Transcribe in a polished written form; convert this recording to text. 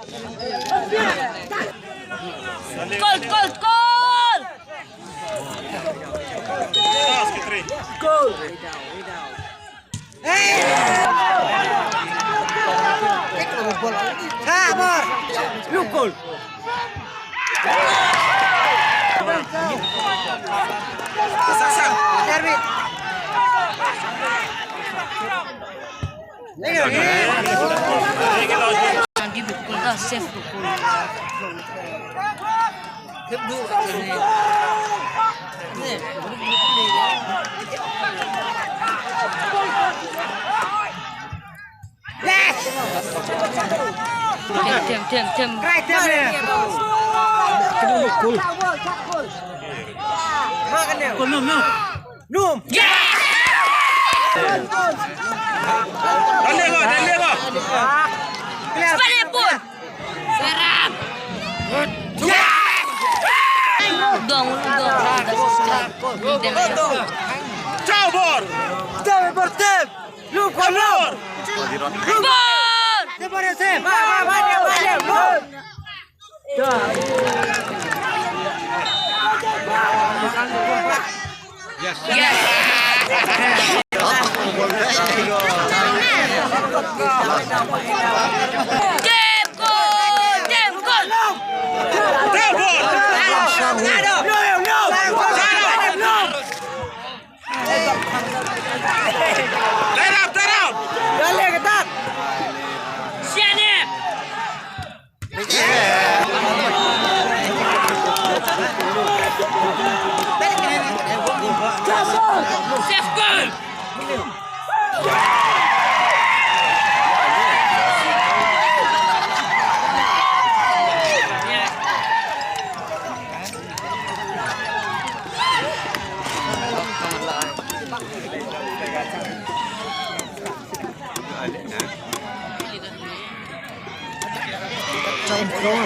Gol, gol, gol! Gol! Sabar! Lu gol! Derby! Lagi pukul dah, safe pukul. Pamtbuh ini. Tem. Cry tem dia. Gol. Makan dia. Gol num. Dale go. Sepale pun. Serap. Dong. Ciao Bor. Tem. Lu gol. Gol. Safe goal!